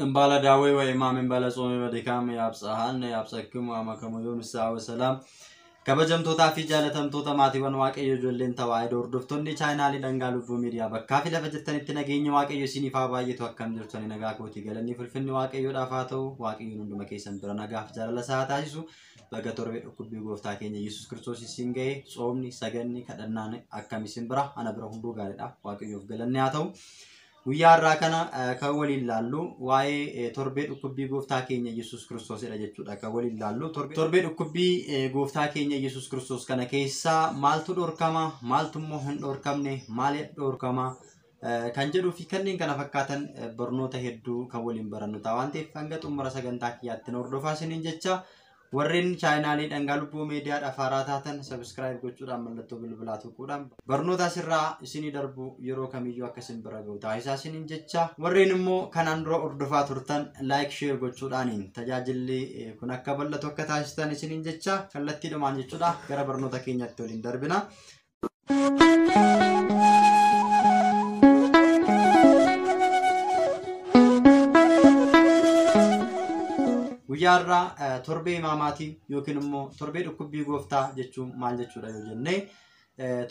امبالا داوي وإمام امبالا صومي ودكام يابسهان يابسكم وامكم يوم الساعة والسلام kabajamtoota fi jaalatamtoota maatiiwwan waaqayyo ijoolleen tawaayidoo hordoftoonni chaayinaalii dhangaa lubbuu miidiyaa bakkaa fi lafa jirtanitti nageenya waaqayyo isiniif haa baay'atu akkam jirtani nagaa kootii galanii fulfinni waaqayyoodhaaf haa ta'u waaqayyoon hunduma keessan bira nagaaf jaalala isaa taasisu baga torbee dhukkubbii gooftaa keenya Yesuus Kiristoos isin ga'e soomni saganni kadhannaan akkam isin bira ana bira hunduu gaariidha waaqayyoof galanni haa ta'u. Guyyaa kana kan waliin laallu waa'ee torbee dhukkubbii gooftaa keenya Yesuus Kiristoosidha jechuudha. Kan waliin laallu torbee dhukkubbii gooftaa keenya Yesuus Kiristoos kana keessa maaltu dhorkama, maaltu immoo hin dhorkamne, maal dhorkama kan jedhuu fi kanneen kana fakkaatan barnoota hedduu kan waliin barannu ta'a. Waan ta'eef hanga xumura sagantaa kiyyaatti hordofaa isiniin jecha warreen chaayinaalii dhangaa lubbuu miidiyaadhaaf haaraa taatan sabiskiraayib gochuudhaan mallattoo bilbilaa tuquudhaan barnoota asirraa isinii darbu yeroo kamiyyuu akka isin bira ga'u taasisaa isiniin jecha warreen immoo kanaan dura hordofaa turtan laayik sheer gochuudhaaniin tajaajilli kun akka bal'atu akka taasistan isiniin jecha kallattiidhumaan jechuudha gara barnoota keenyatti waliin darbina. Guyyaarraa torbee imaamaatii yookiin immoo torbee dhukkubbii gooftaa jechuun maal jechuudha yoo jenne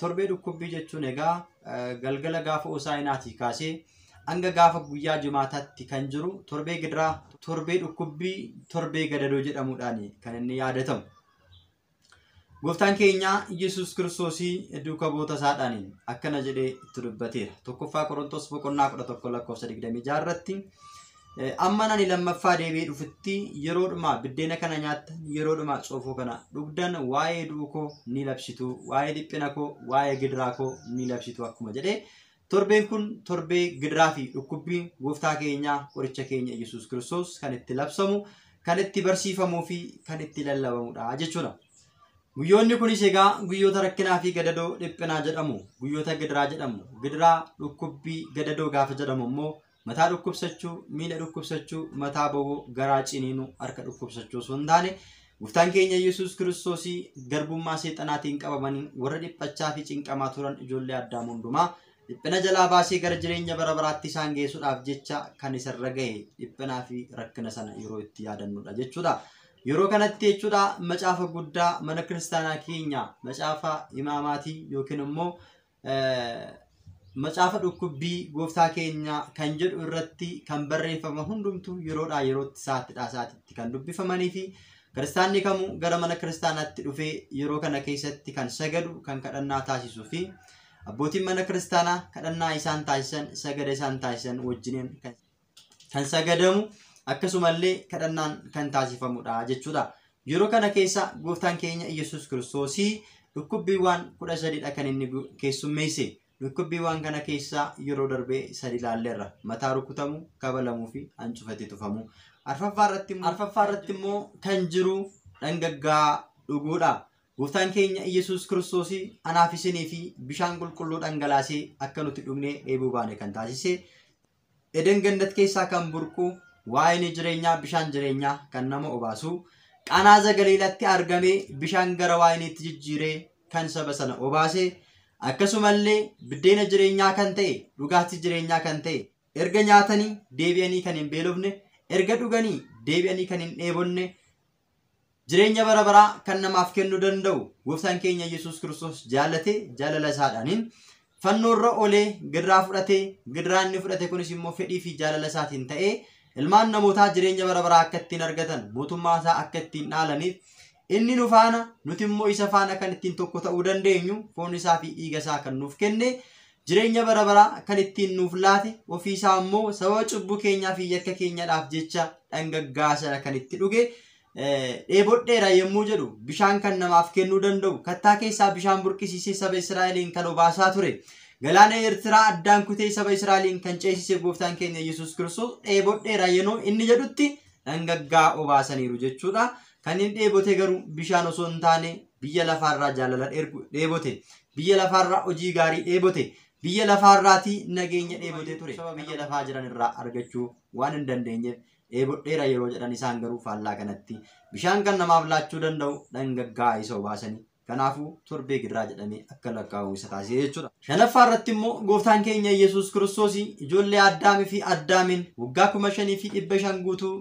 torbee dhukkubbii jechuun egaa galgala gaafa Hoosaa'inaatii kaasee hanga gaafa guyyaa Jimaataatti kan jiru torbee gidiraa torbee dhukkubbii torbee gadadoo jedhamuudhaan kan inni yaadatamu. Gooftaan keenya Yesuus Kiristoosii duuka boota isaadhaaniin akkana jedhee itti dubbateera. Tokkoffaa Qorontos boqonnaa 11 lakkoofsa 26 irratti amma nani lammaffaa deebi'ee dhufutti yeroodhuma biddeena kana nyaattan yeroodhuma xoofoo kana dhugdan waa'ee duukoo ni labsitu waa'ee dhiphina koo waa'ee gidiraa koo ni labsitu akkuma jedhee torbeen kun torbee gidiraa fi dhukkubbii gooftaa keenyaa qoricha keenya Yesuus Kiristoos kan itti labsamu kan itti barsiifamuu fi kan itti lallabamudha jechuudha. Guyyoonni kunis egaa guyyoota rakkinaa fi gadadoo dhiphinaa jedhamu guyyoota gidiraa jedhamu gidiraa dhukkubbii gadadoo gaafa jedhamu immoo mataa dhukkubsachuu miila dhukkubsachuu mataa bawoo garaa ciniinuu harka dhukkubsachuu osoo hin taane gooftaan keenya Yesuus Kiristoosii garbummaa seexanaatiin qabamanii warra dhiphachaa fi cinqamaa turan ijoollee Addaam hundumaa dhiphina jalaa baasee gara jireenya bara baraatti isaan geessuudhaaf jecha kan isarra ga'e dhiphinaa fi rakkina sana yeroo itti yaadannudha jechuudha. Yeroo kanatti jechuudha macaafa guddaa mana kiristaanaa keenya macaafa imaamaatii yookiin immoo macaafa dhukkubbii gooftaa keenya kan jedhu irratti kan barreeffama hundumtu yeroodhaa yerootti saatitti kan dubbifamanii fi kiristaanni kamuu gara mana kiristaanaatti dhufee yeroo kana keessatti kan sagadu kan kadhannaa taasisuu fi abbootiin mana kiristaanaa kadhannaa isaan taasisan sagada isaan taasisan wajjiniin kan sagadamu akkasumallee kadhannaan kan taasifamudha jechuudha. Yeroo kana keessa gooftaan keenya Yesuus Kiristoosii dhukkubbiiwwan 13dha kan inni keessummeesse. Dhukkubbiiwwan kana keessa yeroo darbee sadi ilaalleerra mataa rukutamuu kabalamuu fi hancufatti tufamu. Arfaffaarratti immoo kan jiru dhangaggaa dhuguudha. Gooftaan keenya Yesuus Kiristoosii anaaf isinii fi bishaan qulqulluu dhangalaasee akka nuti dhugnee dheebuu baane kan taasise Eden Gannat keessaa kan burqu waa'ee jireenyaa bishaan jireenyaa kan nama obaasu Qaanaa Galiilaatti argamee bishaan gara waa'iniitti jijjiiree kan saba sana obaase akkasumallee biddeena jireenyaa kan ta'e dhugaatii jireenyaa kan ta'e erga nyaatanii deebi'anii kan hin beelofne erga dhuganii deebi'anii kan hin dheebonne jireenya bara baraa kan namaaf kennuu danda'u gooftaan keenya Yesuus Kiristoos jaalate jaalala isaadhaaniin fannoorra olee gidiraa fudhatee gidiraa inni fudhate kunis immoo fedhii fi jaalala isaatiin ta'ee ilmaan namootaa jireenya bara baraa akka ittiin argatan mootummaa isaa akka ittiin dhaalaniif inni nu faana nuti immoo isa faana kan ittiin tokko ta'uu dandeenyu foon isaa fi dhiiga isaa kan nuuf kenne jireenya bara baraa kan ittiin nuuf laate ofii isaa immoo sababa cubbuu keenyaa fi yakka keenyaadhaaf jecha dhangaggaa sana kan itti dhuge dheebodheera yommuu jedhu bishaan kan namaaf kennuu danda'u kattaa keessaa bishaan burqisiisee saba Israa'eliin kan obaasaa ture. Galaana Eertiraa addaan kutee saba Israa'eliin kan ceesise gooftaan keenya Yesuus Kiristoos dheebodheera yeroo inni jedhutti dhangaggaa obaasaniiru jechuudha. Kan inni dheebote garuu bishaan osoo hin taane biyya lafaarraa jaalala dheebote biyya lafaarraa hojii gaarii dheebote biyya lafaarraatii nageenya dheebote ture. Saba biyya lafaa jiran irraa argachuu waan hin dandeenyeef dheebodheera yeroo jedhan isaan garuu faallaa kanatti bishaan kan namaaf laachuu danda'u dhangaggaa isa obaasanii Kanaafuu torbee gidiraa jedhamee akka lakkaa'amu isa taasise jechuudha. Shanaffaa irratti immoo gooftaan keenya Yesuus Kiristoos ijoollee Addaamii fi Addaamin waggaa 5,500 guutuu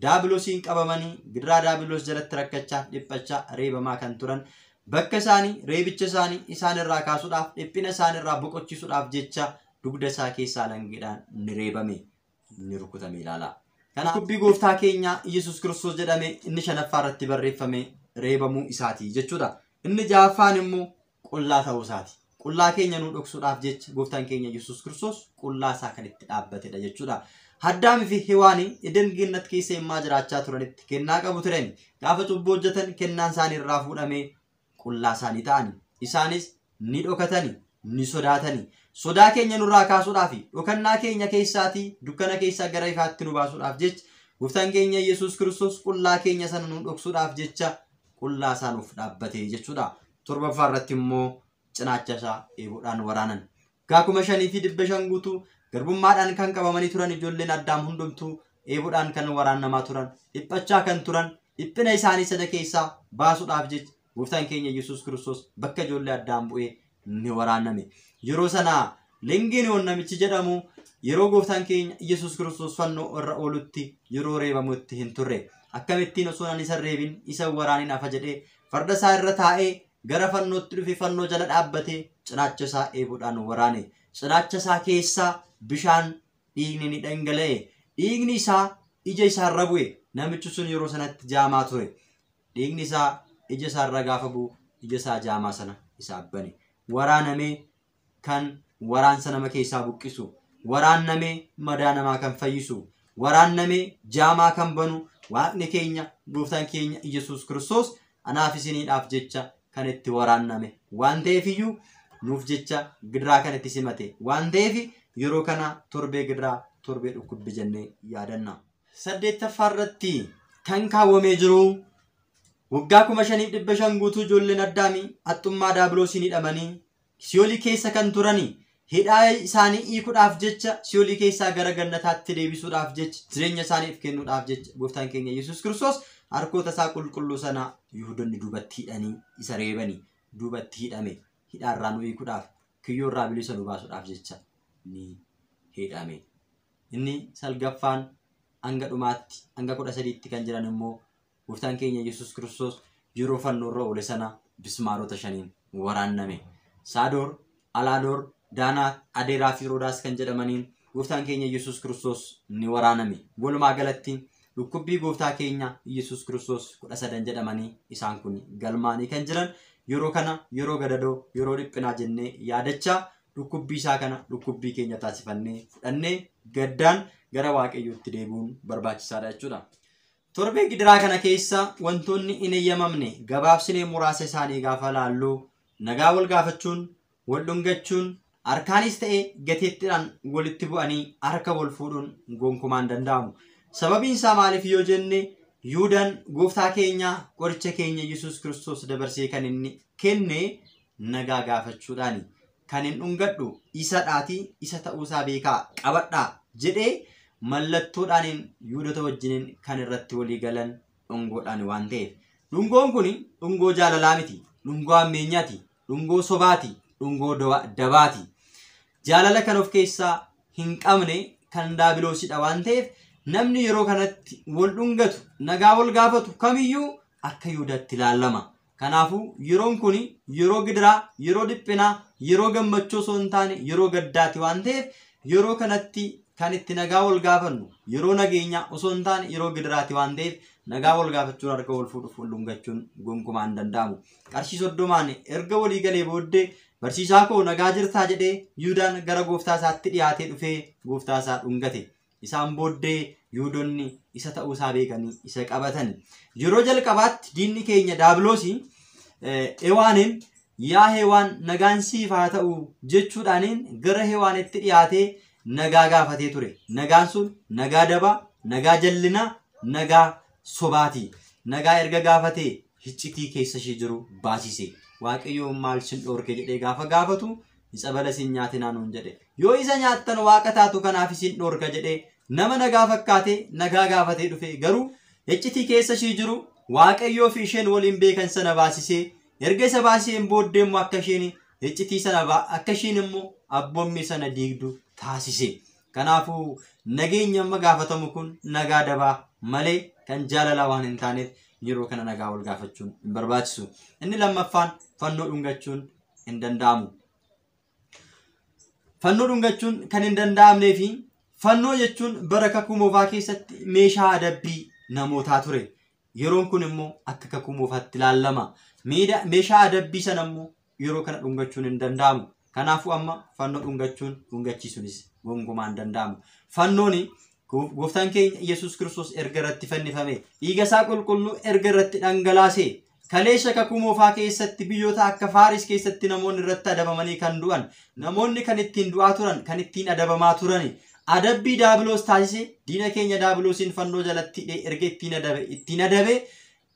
daabiloosiin qabamanii gidiraa daabiloos jalatti rakkachaa dhiphachaa reebamaa kan turan bakka isaanii reebicha isaanii isaan irraa kaasuudhaaf dhiphina isaan irraa boqochiisuudhaaf jecha dugda isaa keessaa langeedhaan ni reebame ni rukutame ilaala. Kanaaf dubbii gooftaa keenya Yesuus Kiristoos jedhame inni shanaffaa irratti barreeffame reebamuu isaati jechuudha. Inni ja'affaan immoo qullaa ta'uu isaati. Qullaa keenya nu dhoksuudhaaf jecha gooftaan keenya Yesuus Kiristoos qullaa isaa kan itti dhaabbatedha jechuudha. Addaamii fi Hewaanii Eden Gannat keessa yemmaa jiraachaa turanitti kennaa qabu turani. Gaafa cubbuu hojjetan kennaan isaanii irraa fuudhamee qullaa isaanii ta'ani. Isaanis ni dhokatani, ni sodaatani. Sodaa keenya nurraa kaasuudhaaf dhokannaa keenya keessaatii dukkana keessaa gara ifaatti nu baasuudhaaf jecha gooftaan keenya Yesuus Kiristoos qullaa keenya sana nu dhoksuudhaaf jecha qullaa isaa nuuf dhaabbate jechuudha. Torbaffaa irratti immoo cinaacha isaa eeboodhaan waraanan. Waggaa 5,500 guutuu garbummaadhaan kan qabamanii turan ijoolleen Addaam hundumtuu eeboodhaan kan waraannamaa turan, dhiphachaa kan turan, dhiphina isaanii sana keessaa baasuudhaaf jecha gooftaan keenya Yesuus Kiristoos bakka ijoollee Addaam bu'ee ni waraanname. Yeroo sana Lenginoon namichi jedhamu yeroo gooftaan keenya Yesuus Kiristoos fannoo irra oolutti yeroo reebamutti hin turre. Akkamittiin osoo ani isa reebin isa waraanin hafa jedhee farda isaa irra taa'ee gara fannootti dhufe fannoo jala dhaabbatee cinaacha isaa eeboodhaan waraane. Cinaacha isaa keessaa bishaan dhiigni ni dhangala'e. Dhiigni isaa ija isaarra bu'e. Namichi sun yeroo sanatti jaamaa ture. Dhiigni isaa ija isaarra gaafa bu'u ija isaa jaamaa sana isaa bane. Waraanamee kan waraansa nama keessaa buqqisu, waraannamee madaa namaa kan fayyisu, waraannamee jaamaa kan banu waaqni keenya gooftaan keenya Yesuus Kiristoos anaaf isiniidhaaf jecha kan itti waraanname waan ta'eefiyyuu nuuf jecha gidiraa kan itti simate waan ta'eef yeroo kana torbee gidiraa torbee dhukkubbii jennee yaadanna. 8ffaa irratti kan kaawwamee jiru waggaa 5,500 guutuu ijoolleen Addaamii haxxummaa daabiloosiin hidhamanii Siyoolii keessa kan turani hidhaa isaanii hiikuudhaaf jecha Siyoolii keessaa gara gannataatti deebisuudhaaf jecha jireenya isaaniif kennuudhaaf jecha gooftaan keenya Yesuus Kiristoos harkoota isaa qulqulluu sana Yihuudoonni duubatti hidhanii isa reebanii duubatti hidhame hidhaarraa nu hiikuudhaaf kiyyoorraa bilisa nu baasuudhaaf jecha ni hidhame. Inni salgaffaan hanga dhumaatti hanga 13tti kan jiran immoo gooftaan keenya Yesuus Kiristoos yeroo fannoo irra oole sana bismaarota 5 waraanname. Saadoor, Alaadoor, Daanaat, Adeeraa fi Roodaas kan jedhamaniin gooftaan keenya Yesuus Kiristoos ni waraaname. Walumaa galatti dhukkubbii gooftaa keenya Yesuus Kiristoos 13 jedhamanii isaan kun galmaanii kan jiran yeroo kana yeroo gadadoo yeroo dhiphinaa jennee yaadachaa dhukkubbii isaa kana dhukkubbii keenya taasifannee fudhannee gaddaan gara waaqayyootti deebi'uun barbaachisaadha jechuudha. Torbee gidiraa kana keessa wantoonni hin eeyyamamne gabaabsinee muraasa isaanii gaafa laalluu nagaa wal gaafachuun, wal dhungachuun, harkaanis ta'ee gateettiidhaan walitti bu'anii harka wal fuudhuun gonkumaan danda'amu. Sababiin isaa maaliif yoo jenne Yihuudaan gooftaa keenya qoricha keenya Yesuus Kiristoos dabarsee kan inni kenne nagaa gaafachuudhaani. Kan hin dhungadhu isadhaati isa ta'uusaa beekaa qabadhaa jedhee mallattoodhaan Yihuudoota wajjiniin kan irratti walii galan dhungoodhaan waan ta'eef. Dhungoon kun dhungoo jaalalaa miti, dhungoo ammeenyaati. Dhungoo sobaati, dhungoo dabaati. Jaalala kan of keessaa hin qabne kan daabiloosidha waan ta'eef namni yeroo kanatti wal dhungatu nagaa wal gaafatu kamiyyuu akka Yihuudaatti ilaalama. Kanaafuu yeroon kun yeroo gidiraa, yeroo dhiphinaa, yeroo gammachuu osoo hin taane yeroo gaddaati waan ta'eef yeroo kanatti kan itti nagaa wal gaafannu yeroo nageenyaa osoo hin taane yeroo gidiraati waan ta'eef nagaa wal gaafachuun harka wal fuudhuuf wal dhungachuun gonkumaan hin danda'amu. Qarshii 30 erga walii galee booddee barsiisaa koo nagaa jirtaa jedhee Yihuudaan gara gooftaa isaatti dhiyaatee dhufee gooftaa isaa dhungate. Isaan booddee Yihuudoonni isa ta'uu isaa beekanii isa qabatan. Yeroo jalqabaatti diinni keenya daabiloosii Hewaaniin yaa Hewaan nagaan siif haa ta'u jechuudhaaniin gara Hewaanitti dhiyaatee nagaa gaafatee ture. Nagaan sun nagaa dabaa, nagaa jallinaa, nagaa sobaati. Nagaa erga gaafatee hiccitii keessa ishee jiru baasise. Waaqayyoon maal sin dhoorke jedhee gaafa gaafatu isa bala sin nyaatinaa nuun jedhe. Yoo isa nyaattan waaqa taatu kanaaf isin dhoorka jedhee nama nagaa fakkaatee nagaa gaafatee dhufe garuu hiccitii keessa ishee jiru waaqayyoo fi isheen waliin beekan sana baasisee erga isa baaseen booddee immoo akka isheen iccitii sana akka isheen immoo abboommii sana diigdu taasise. Kanaafuu nageenya amma gaafatamu kun nagaa dabaa malee kan jaalalaa waan hin taaneef yeroo kana nagaa wal gaafachuun hin barbaachisu. Inni lammaffaan fannoo dhungachuun hin danda'amu. Fannoo dhungachuun kan hin danda'amnee fi fannoo jechuun bara kakuu moofaa keessatti meeshaa adabbii namootaa ture. Yeroon kun immoo akka kakuu moofaatti ilaalama. Meeshaa adabbii sana immoo yeroo kana dhungachuun hin danda'amu. Kanaafuu amma fannoo dhungachuun dhungachiisuunis gonkumaa hin danda'amu. Fannooni gooftaan keenya Yesuus Kiristoos erga irratti fannifame dhiiga isaa qulqulluu erga irratti dhangalaase kaleesha kakuu moofaa keessatti biyyoota akka Faaris keessatti namoonni irratti adabamanii kan du'an namoonni kan ittiin du'aa turan kan ittiin adabamaa turani adabbii daabiloos taasise diina keenya daabiloosiin fannoo jalatti erga ittiin adabe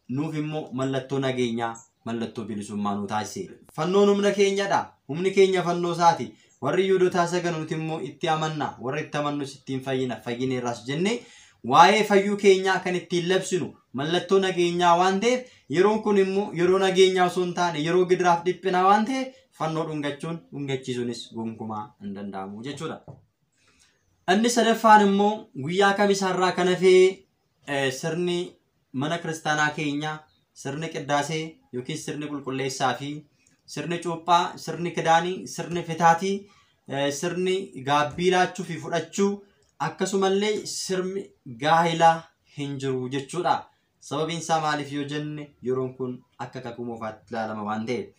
nuuf immoo mallattoo nageenyaa mallattoo bilisummaa nu taasise. Fannoon humna keenyadha. Humni keenya fannoo isaati. Warri Yihuudootaa saganuuti immoo itti amanna. Warri itti amannus ittiin fayyina. Fayyineerras jennee waa'ee fayyuu keenyaa kan ittiin labsinu mallattoo nageenyaa waan ta'eef yeroon kun immoo yeroo nageenyaa osoo hin taane yeroo gidiraaf dhiphinaa waan ta'eef fannoo dhungachuun dhungachiisuunis gonkumaa hin danda'amu jechuudha. Inni sadaffaan immoo guyyaa kamisaarraa kan hafee sirni mana kiristaanaa keenyaa sirni qiddaasee yookiin sirni qulqulleessaa fi sirni cuuphaa, sirni kidaanii, sirni fitaatii, sirni gaabbii laachuu fi fudhachuu akkasumallee sirni gaa'ilaa hin jiru jechuudha. Sababiin isaa maaliif yoo jenne yeroon kun akka kakuu moofaatti ilaalama waan ta'eef.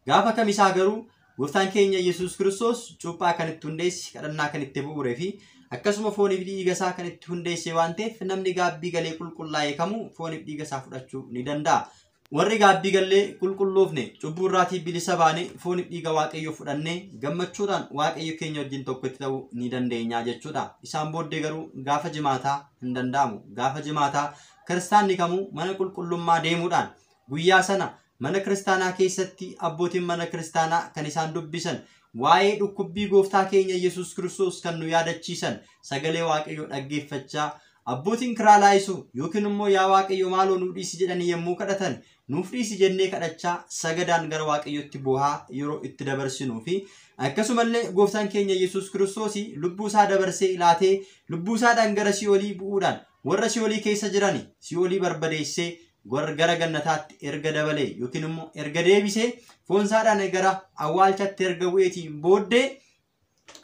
Gaafa kamisaa garuu gooftaan keenya Yesuus Kiristoos cuuphaa kan itti hundeesse, kadhannaa kan itti bu'uure fi akkasuma fooniif dhiiga isaa kan itti hundeesse waan ta'eef namni gaabbii galee qulqullaa'ee kamuu fooniif dhiiga isaa fudhachuu ni danda'a. Warri gaabbii galee qulqulloofne cubbuu irraatii bilisa baane fooniif dhiiga Waaqayyoo fudhannee gammachuudhaan Waaqayyo keenya wajjin tokkotti ta'uu ni dandeenya jechuudha. Isaan booddee garuu gaafa jimaataa hin danda'amu. Gaafa jimaataa kiristaanni kamuu mana qulqullummaa deemuudhaan guyyaa sana mana kiristaanaa keessatti abbootiin mana kiristaanaa kan isaan dubbisan waa'ee dhukkubbii gooftaa keenya Yesuus Kiristoos kan nu yaadachiisan sagalee Waaqayyoo dhaggeeffachaa abbootiin kiraa laayisu yookiin immoo yaa Waaqayyo maaloo nu dhiisi jedhanii yommuu kadhatan nuuf dhiisi jennee kadhachaa sagadaan gara Waaqayyootti boohaa yeroo itti dabarsinuu fi akkasumallee gooftaan keenya Yesuus Kiristoos lubbuu isaa dabarsee laatee lubbuu isaadhaan gara si'oolii bu'uudhaan warra si'oolii keessa jiran si'oolii barbadeessee gara gannataatti erga dabalee yookiin immoo erga deebisee foon isaadhaan gara awwaalchatti erga bu'eetiin booddee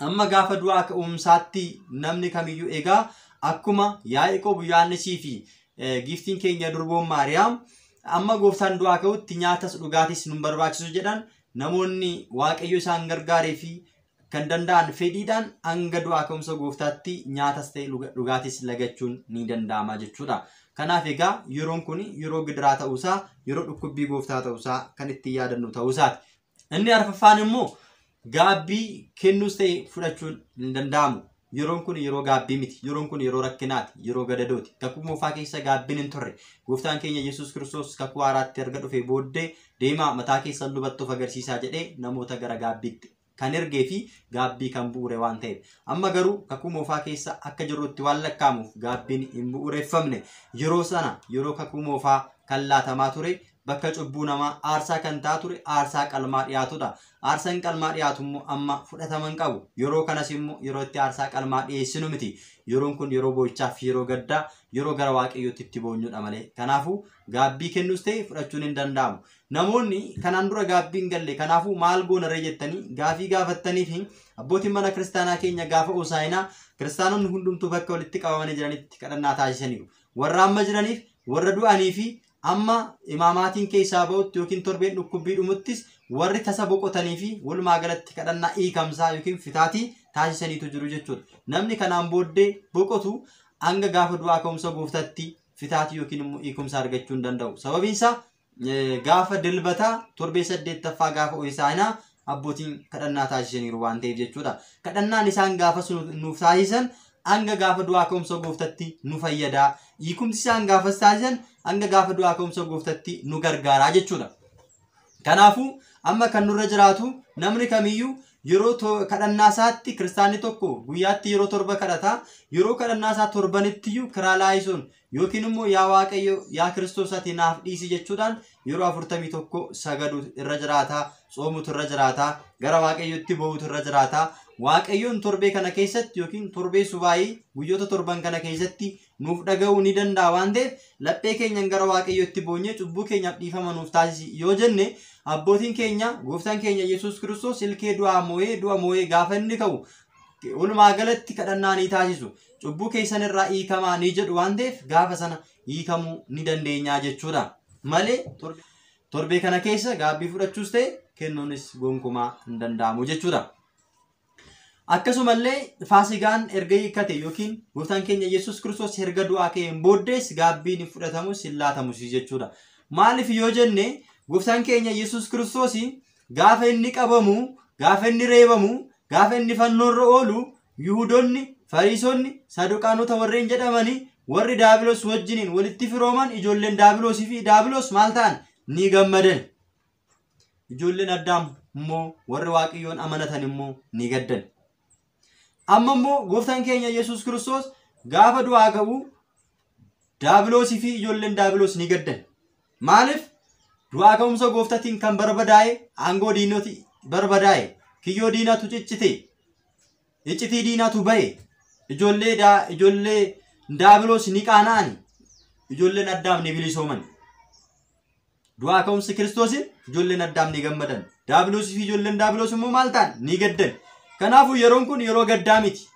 amma gaafa du'aa ka'umsaatti namni kamiyyuu egaa akkuma Yaaqoob Yohannisii fi giftiin keenya durboon Maariyaam amma gooftaan du'aa ka'utti nyaatas dhugaatis nu barbaachisu jedhan namoonni Waaqayyo isaan gargaaree fi kan danda'an fedhiidhaan hanga du'aa ka'umsa gooftaatti nyaatas ta'e dhugaatis lagachuun ni danda'ama jechuudha. Kanaaf egaa yeroon kun yeroo gidiraa ta'uusaa yeroo dhukkubbii gooftaa ta'uusaa kan itti yaadannu ta'uusaati. Inni arfaffaan immoo gaabbii kennuus ta'e fudhachuun hin danda'amu. Yeroon kun yeroo gaabbii miti. Yeroon kun yeroo rakkinaati. Yeroo gadadooti. Kakuu moofaa keessa gaabbiin hin turre. Gooftaan keenya Yesuus Kiristoos kakuu haaraatti erga dhufee booddee deemaa mataa keessan lubattuuf agarsiisaa jedhee namoota gara gaabbiitti kan ergee fi gaabbii kan bu'uure waan ta'eef. Amma garuu kakuu moofaa keessa akka jirutti waan lakkaamuuf gaabbiin hin bu'uureffamne. Yeroo sana yeroo kakuu moofaa kan laatamaa ture bakka cubbuu namaa aarsaa kan ta'a ture aarsaa qalmaa dhiyaatudha. Aarsaan qalmaa dhiyaatu immoo amma fudhataman qabu. Yeroo kanas immoo yeroo itti aarsaa qalmaa dhiyeessinu miti. Yeroon kun yeroo boo'ichaaf yeroo gaddaa yeroo gara Waaqayyootti itti boonyudha malee. Kanaafuu gaabbii kennuus ta'e fudhachuun hin danda'amu. Namoonni kanaan dura gaabbii hin galle kanaafuu maal goona ree jettanii gaafii gaafattanii fi abbootiin mana kiristaanaa keenya gaafa hosaayinaa kiristaanonni hundumtuu bakka walitti qabamanii jiranitti kadhannaa taasisaniiru. Warra amma jiraniif warra du'anii fi amma imaamaatiin keessaa ba'utti yookiin torbeen dhukkubbii dhumuttis warri tasa boqotanii fi walumaa galatti kadhannaa hiikamsaa yookiin fitaatii taasisaniitu jiru jechuudha. Namni kanaan booddee boqotu hanga gaafa du'aa ka'umsa gooftaatti fitaatii yookiin immoo hiikumsa argachuu hin danda'u. Sababiin isaa gaafa dilbataa torbee 8ffaa gaafa hosaayinaa abbootiin kadhannaa taasisaniiru waan ta'eef jechuudha. Kadhannaan isaan gaafa nuuf taasisan hanga gaafa du'aa ka'umsa gooftaatti nu fayyadaa. Hiikumsi isaan gaafas taasisan hanga gaafa du'aa ka'umsa gooftaatti nu gargaaraa jechuudha. Kanaafuu amma kan nurra jiraatu namni kamiyyuu yeroo kadhannaa isaatti kiristaanni tokko guyyaatti yeroo torba kadhata. Yeroo kadhannaa isaa torbanittiyyu kiraa laayisuun yookiin immoo yaa Waaqayyo yaa Kiristoos ati naaf dhiisi jechuudhaan yeroo 41 sagadu irra jiraata, soomutu irra jiraata, gara Waaqayyotti boo'utu irra jiraata. Waaqayyoon torbee kana keessatti yookiin torbee subaayii guyyoota torban kana keessatti nuuf dhaga'uu ni danda'a waan ta'eef laphee keenyan gara Waaqayyotti boonyee cubbuu keenyaaf dhiifama nuuf taasisi yoo jenne abbootiin keenya gooftaan keenya Yesuus Kiristoos ilkee du'a moo'ee gaafa inni ka'u walumaa galatti kadhannaa ni taasisu. Cubbuu keessan irraa hiikamaa ni jedhu waan ta'eef gaafa sana hiikamuu ni dandeenya jechuudha. Malee torbee kana keessa gaabbii fudhachuus ta'e kennuunis gonkumaa hin danda'amu jechuudha. Akkasumallee Faasigaan erga hiikkate yookiin gooftaan keenya Yesuus Kiristoos erga du'aa ka'een booddees gaabbiin hin fudhatamus hin laatamus jechuudha. Maaliif yoo jenne gooftaan keenya Yesuus Kiristoos gaafa inni qabamu, gaafa inni reebamu, gaafa inni fannoorra oolu Yihuudoonni, Fariisonni, Saduqaanota warreen jedhamanii warri Daabiloos wajjiniin walitti firooman ijoolleen Daabiloosii fi Daabiloos maal ta'an ni gammadan. Ijoolleen Addaam immoo warri Waaqayyoon amanatan immoo ni gaddan. Amma immoo gooftaan keenya Yesuus Kiristoos gaafa du'aa ka'u Daabiloosii fi ijoolleen Daabiloos ni gaddan. Maaliif? Du'aa ka'umsa gooftaatiin kan barbadaa'e aangoo diinoti barbadaa'e kiyyoo diinatu ciccite iccitii diinatu ba'e ijoollee Daabiloos ni qaana'ani ijoolleen Addaam ni bilisooman. Du'aa ka'umsa Kiristoosiin ijoolleen Addaam ni gammadan. Daabiloosii fi ijoolleen Daabiloos immoo maal ta'an ni gaddan. Kanaafuu yeroon kun yeroo gaddaa miti.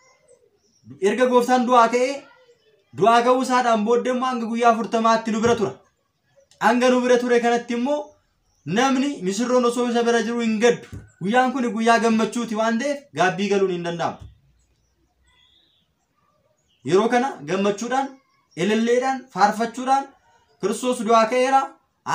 Erga gooftaan du'aa ka'ee du'aa ka'uu isaadhaan booddee immoo hanga guyyaa 40tti nu bira tura. Hanga nu bira ture kanatti immoo namni misirroon osoo isa bira jiru hin gaddu. Guyyaan kun guyyaa gammachuuti waan ta'eef gaabbii galuun hin danda'amu. Yeroo kana gammachuudhaan, elelleedhaan, faarfachuudhaan Kiristoos du'aa ka'eera,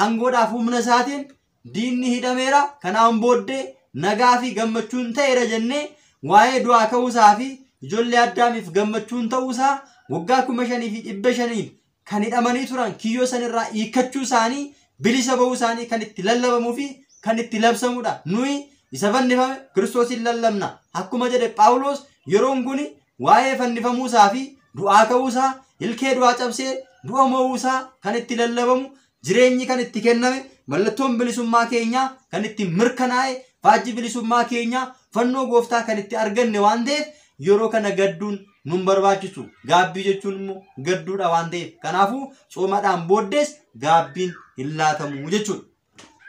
aangoodhaaf humna isaatiin diinni hidhameera. Kanaan booddee nagaa fi gammachuun ta'eera jennee waa'ee du'aa ka'uusaa fi ijoollee Addaamiif gammachuun ta'uusaa waggaa 5,500 kan hidhamanii turan kiyyoo sanirraa hiikkachuu isaanii bilisa ba'uu isaanii kan itti lallabamuu fi kan itti labsamudha. Nuyi isa fannifame Kiristoosin lallabna. Akkuma jedhe Phaawulos yeroon kun waa'ee fannifamuusaa fi du'aa ka'uusaa ilkee du'aa cabsee du'a moo'uusaa kan itti lallabamu jireenyi kan itti kenname mallattoon bilisummaa keenyaa kan itti mirkanaa'e faajji bilisummaa keenyaa fannoo gooftaa kan itti arganne waan ta'eef yeroo kana gadduun nun barbaachisu. Gaabbii jechuun immoo gadduudha waan ta'eef kanaafuu soomadhaan booddees gaabbiin hin laatamu jechuudha.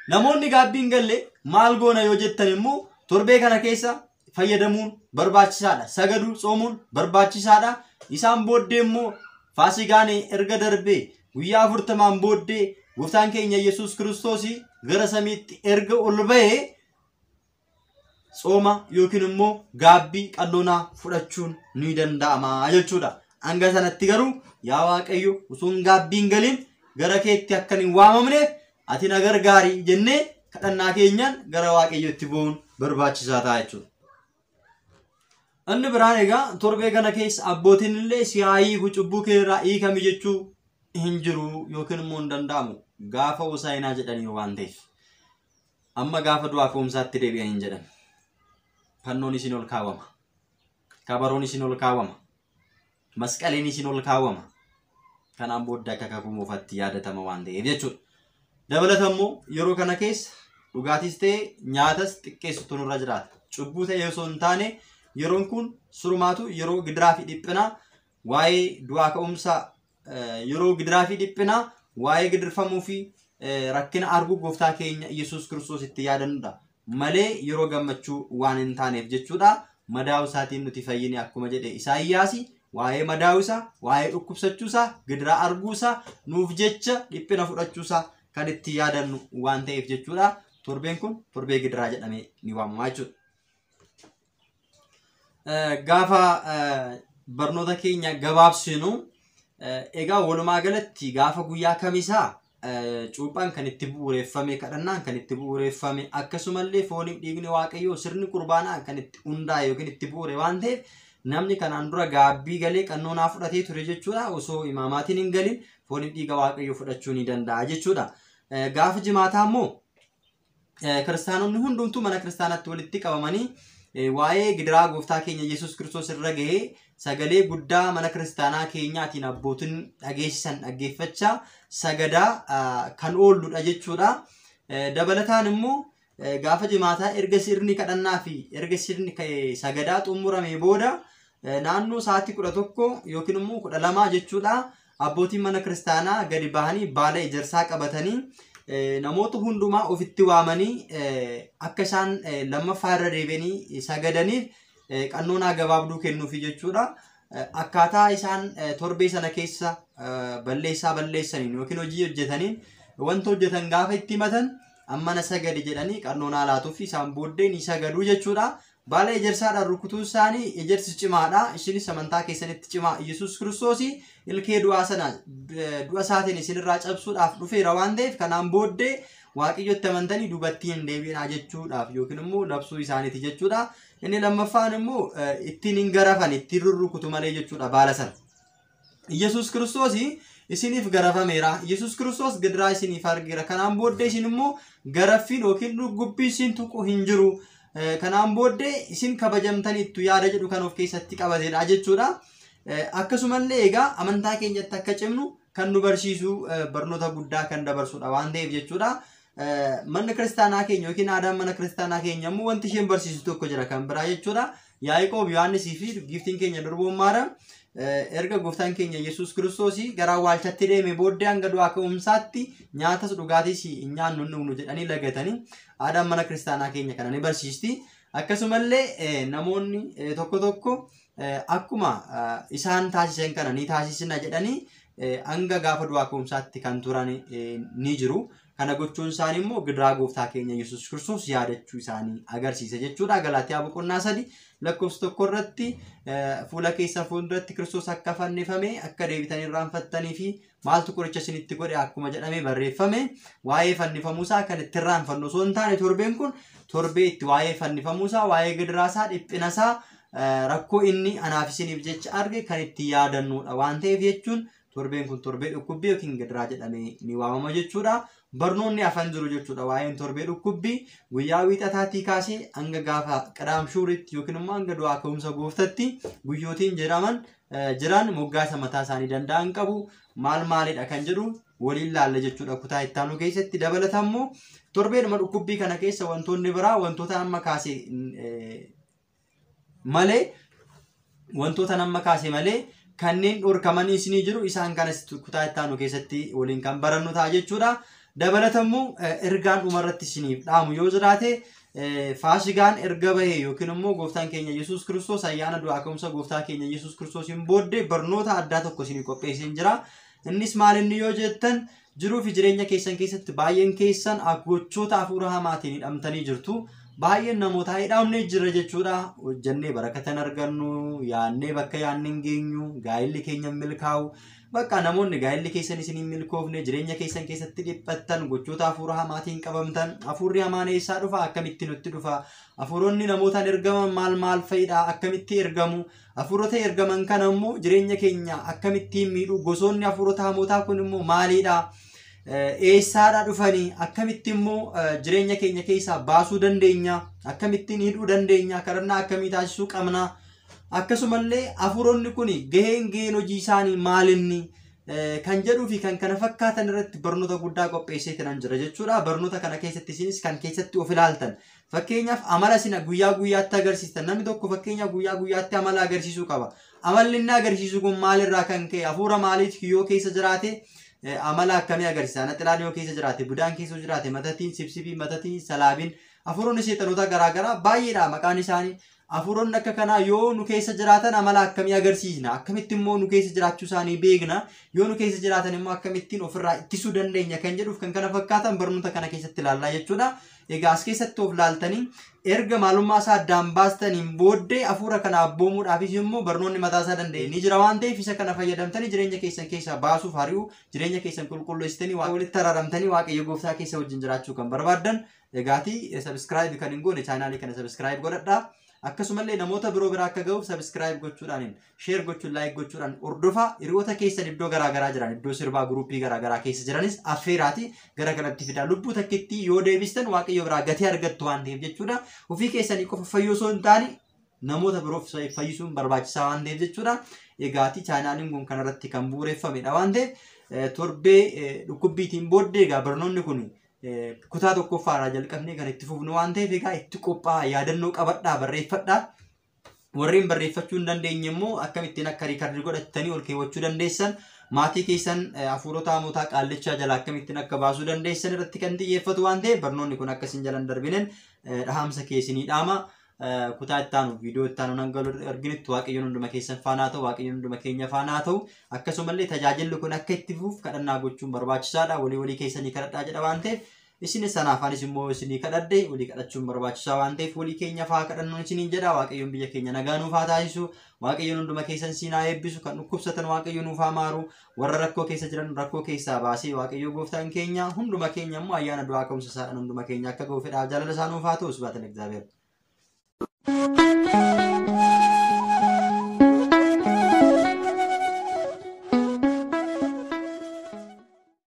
Namoonni gaabbiin galle maal goona yoo jettan immoo torbee kana keessa fayyadamuun barbaachisaadha. Sagaduu soomuun barbaachisaadha. Isaan booddee immoo Faasigaan erga darbee guyyaa 40 booddee gooftaan keenya Yesuus Kiristoos gara samiitti erga ol ba'ee sooma yookiin immoo gaabbii qalloonaa fudhachuun ni danda'ama jechuudha. Hanga sanatti garuu yaa Waaqayyo usuun gaabbiin galiin gara keetti akka hin waamamneef ati na gargaari jennee kadhannaa keenyaan gara Waaqayyotti bu'uun barbaachisaa ta'a jechuudha. Inni biraan egaa torbee kana keessa abbootiin illee si haa hiiku cubbuu kee irraa hiikami jechuu hin jiru yookiin immoo hin danda'amu. Gaafa Hosaayinaa jedhanii waan ta'eef amma gaafa du'aa ka'umsaatti deebi'an hin jedhan. Fannoon isin ol kaawwama. Kabaroon isin ol kaawwama. Masqaliin isin ol kaawwama. Kanaan booda akka kakuu moofatti yaadatama waan ta'eef jechuudha. Dabalata immoo yeroo kana keessa dhugaatis ta'e nyaatas xiqqeessitu nurra jiraata. Cubbuu ta'e osoo hin taane yeroon kun surumaatu yeroo gidiraa fi dhiphinaa waa'ee du'aa ka'umsaa yeroo gidiraa fi dhiphinaa waa'ee gidirfamuu fi rakkina arguu gooftaa keenya Yesuus Kiristoos itti yaadannudha. Malee yeroo gammachuu waan hin taaneef jechuudha. Madaa'uu isaatiin nuti fayyine akkuma jedhe Isaayyaas waa'ee madaa'uu isaa, waa'ee dhukkubsachuu isaa, gidiraa arguu isaa, nuuf jecha dhiphina fudhachuu isaa kan itti yaadannu waan ta'eef jechuudha. Torbeen kun torbee gidiraa jedhamee ni waamama jechuudha. Gaafa barnoota keenya gabaabsinu egaa walumaa galatti gaafa guyyaa kamisaa cuuphaan kan itti bu'uureffame kadhannaan kan itti bu'uureffame akkasumallee fooniif dhiigni Waaqayyoo sirni qurbaanaa kan itti hundaa'e yookiin itti bu'uure waan ta'eef namni kanaan dura gaabbii galee qannoonaa fudhatee ture jechuudha. Osoo imaamaatiin hin galin fooniif dhiiga Waaqayyoo fudhachuu ni danda'a jechuudha. Gaafa jimaataa immoo kiristaanonni hundumtuu mana kiristaanaatti walitti qabamanii waa'ee gidiraa gooftaa keenya Yesuus Kiristoos irra gahee sagalee guddaa mana kiristaanaa keenyaatiin abbootiin dhageessisan dhaggeeffachaa sagadaa kan oolludha jechuudha. Dabalataan immoo gaafa jimaataa erga sirni kadhannaa fi erga sirni sagadaa xumuramee booda naannoo sa'aatii 11 yookiin immoo 12 jechuudha abbootiin mana kiristaanaa gadi bahanii baala ejersaa qabatanii namoota hundumaa ofitti waamanii akka isaan lammaffaa irra deebi'anii sagadaniif qannoonaa gabaabduu kennuufi jechuudha. Akkaataa isaan torbee sana keessa balleessaniin yookiin hojii hojjetaniin wanta hojjetan gaafa itti himatan amma na sagadi jedhanii qannoonaa laatuuf isaan booddee ni sagaduu jechuudha. Baala ejersaadhaan rukutuu isaanii ejersi cimaadha. Isinis amantaa keessanitti cimaa Yesuus Kiristoos ilkee du'aa sana du'a isaatiin isinirraa cabsuudhaaf dhufeera waan ta'eef kanaan booddee Waaqayyotti amantanii duubatti hin deebi'inaa jechuudhaaf yookiin immoo labsuu isaaniiti jechuudha. Inni lammaffaan immoo ittiin hin garafan ittiin rurrukutu malee jechuudha baala sana. Yesuus Kiristoos isiniif garafameera. Yesuus Kiristoos gidiraa isiniif argeera. Kanaan booddee isin immoo garaffiin yookiin dhukkubbii isin tuqu hin jiru. Kanaan booddee isin kabajamtaniittu yaada jedhu kan of keessatti qabatedha jechuudha. Akkasumallee egaa amantaa keenyatti akka cimnu kan nu barsiisu barnoota guddaa kan dabarsudha waan ta'eef jechuudha. Manni kiristaanaa keenya yookiin aadaan mana kiristaanaa keenya immoo wanti isheen barsiisu tokko jira kan biraa jechuudha. Yaaqoob Yohaannisii fi giftiin keenya durboommaadha. Erga gooftaan keenya Yesuus Kiristoos gara awwaalchatti deeme booddee hanga du'aa ka'umsaatti nyaatas dhugaatis hin nyaannu dhugnu jedhanii lagatanii aadaan mana kiristaanaa keenya kana ni barsiisti. Akkasumallee namoonni tokko akkuma isaan taasisan kana ni taasisna jedhanii hanga gaafa du'aa ka'umsaatti kan turan ni jiru. Kana gochuun isaanii immoo gidiraa gooftaa keenya Yesuus Kiristoos yaadachuu isaanii agarsiisa jechuudha. Galaatiyaa boqonnaa 3 lakkoofsa 1 irratti fuula keessa fuulduratti Kiristoos akka fannifame akka deebitanii irraanfattanii fi maaltu qoricha isinitti godhe akkuma jedhamee barreeffame waa'ee fannifamuusaa kan itti irraanfannu osoo hin taane torbeen kun torbee itti waa'ee fannifamuusaa waa'ee gidiraasaa dhiphinasaa rakkoo inni anaaf isiniif jecha arge kan itti yaadannudha waan ta'eef jechuun torbeen kun torbee dhukkubbii yookiin gidiraa jedhamee ni waamama jechuudha. Barnoonni hafan jiru jechuudha waa'een torbee dhukkubbii guyyaa wiixataatii kaasee hanga gaafa qadaamshuuritti yookiin immoo hanga du'aa ka'umsa gooftatti guyyootiin jiran moggaasa mataa isaanii danda'an qabu maal maalidha kan jedhu waliin laalla jechuudha kutaa ittaanu keessatti. Dabalataan immoo torbeedhuma dhukkubbii kana keessa wantoonni biraa wantoota amma kaasee malee kanneen dhorkamanii isinii jiru isaan kanas kutaa ittaanu keessatti waliin kan barannu ta'a jechuudha. Dabalataan immoo ergaan dhumarratti isiniif dhaamu yoo jiraate faasigaan erga bahee yookiin immoo gooftaan keenya Yesuus Kiristoos ayyaana du'aa ka'umsa gooftaa keenya Yesuus Kiristoosiin booddee barnoota addaa tokko isinii qopheessee jira. Innis maal inni yoo jettan jiruu fi jireenya keessan keessatti baay'een keessan gochoota hafuura hamaatiin hidhamtanii jirtu. Baay'een namoota hidhamnee jira jechuudha. Hojjannee barakatan argannu, yaannee bakka yaanne hin geenyu, gaa'illi keenya milkaa'u. Bakka namoonni gaa'illi keessan isin hin milkoofne jireenya keessan keessatti dhiphattan gochoota hafuura hamaatiin qabamtan hafuurri hamaan eessaa dhufa akkamitti nutti dhufa hafuuronni namootaan ergaman maal fa'idha akkamitti ergamu hafuurota ergaman kana immoo jireenya keenya akkamittiin miidhu gosoonni hafuurota hamootaa kun immoo maalidha eessaadha dhufanii akkamitti immoo jireenya keenya keessaa baasuu dandeenya akkamittiin hidhuu dandeenya kadhannaa akkamii taasisuu qabna. Akkasumallee hafuuronni kun gaheen hojii isaanii maalinni kan jedhuu fi kan kana fakkaatan irratti barnoota guddaa qopheessee kan jira jechuudha. Barnoota kana keessatti isinis kan keessatti of ilaaltan. Fakkeenyaaf amala isin guyyaa guyyaatti agarsiistan namni tokko fakkeenyaaf guyyaa guyyaatti amala agarsiisuu qaba. Amalli inni agarsiisu kun maalirraa kan ka'e hafuura maaliitu yoo keessa jiraate amala akkamii agarsiisa? Naxilaan yoo keessa jiraate budaan keessa jiraate matatiin sibsibii matatiin salaabiin hafuuronni seexanoota garaagaraa baay'eedha maqaan isaanii. Hafuuronni akka kanaa yoo nu keessa jiraatan amala akkamii agarsiisna akkamitti immoo nu keessa jiraachuu isaanii beekna yoo nu keessa jiraatan immoo akkamittiin ofirraa ittisuu dandeenya kan jedhuuf kan kana fakkaatan barnoota kana keessatti ilaallaa jechuudha. Egaa as keessatti of ilaaltanii erga maalummaa isaa addaan baastaniin booddee hafuura kana abboomuudhaafis immoo barnoonni mataa isaa danda'e ni jira waan ta'eef isa kana fayyadamtanii jireenya keessan keessaa baasuuf hari'uu jireenya keessan qulqulleessitanii walitti araaramtanii waaqayyo gooftaa keessa wajjin jiraachuu kan barbaaddan egaatii subscribe kan hin goone chaanaalii kana subscribe godhadhaa. akkasumallee namoota biroo bira akka ga'uuf subscribe gochuudhaan share gochuun like gochuudhaan hordofaa hiriyoota keessan iddoo garaagaraa jiran iddoo sirbaa gruupii garaagaraa keessa jiranis affeeraati gara kanatti fidaa lubbuu takkitti yoo deebistan waaqayyo biraa gatii argattu waan ta'eef jechuudha ofii keessanii qofa fayyuu osoo hin taane namoota biroof fayyisuun barbaachisaa waan ta'eef jechuudha egaati chaanaaliin kun kanarratti kan bu'uureffamedha waan ta'eef torbee dhukkubbiitiin booddee egaa barnoonni kun kutaa tokkoffaarraa jalqabnee kan itti fufnu waan ta'eef egaa itti qophaa'aa yaadannoo qabadhaa barreeffadhaa warreen barreeffachuu hin dandeenye immoo akkamittiin akka riikardii godhatanii ol keewwachuu dandeessan maatii keessan hafuurota hamootaa qaallichaa jala akkamittiin akka baasuu dandeessan irratti kan xiyyeeffatu waan ta'eef barnoonni kun akkasiin jalan darbinen dhahamsa keessanii dhaama kutaa ittaanu viidiyoo ittaanu nangalu arginitti waaqayyoon hunduma keessan faanaa ta'u waaqayyoon hunduma keenya faanaa ta'u akkasumallee tajaajilli kun akka itti fufuuf kadhannaa gochuun barbaachisaadha walii keessanii kadhadhaa jedha waan ta'eef isin sanaafanis immoo isinii kadhadhe walii kadhachuun barbaachisaa waan ta'eef walii keenya faa kadhannoon isiniin jedha waaqayyoon biyya keenya nagaa nuuf haa taasisu waaqayyoon hunduma keessan siinaa eebbisu kan dhukkubsatan waaqayyoon nuuf haa maaru warra rakkoo keessa jiran rakkoo keessaa baasee waaqayyoo gooftaan keenya hunduma keenya immoo ayyaana du'aa ka'umsa isaadhaan hunduma keenya akka ga'u fedhaa jaalala isaa nuuf haa ta'u subhaatan egzaabeer.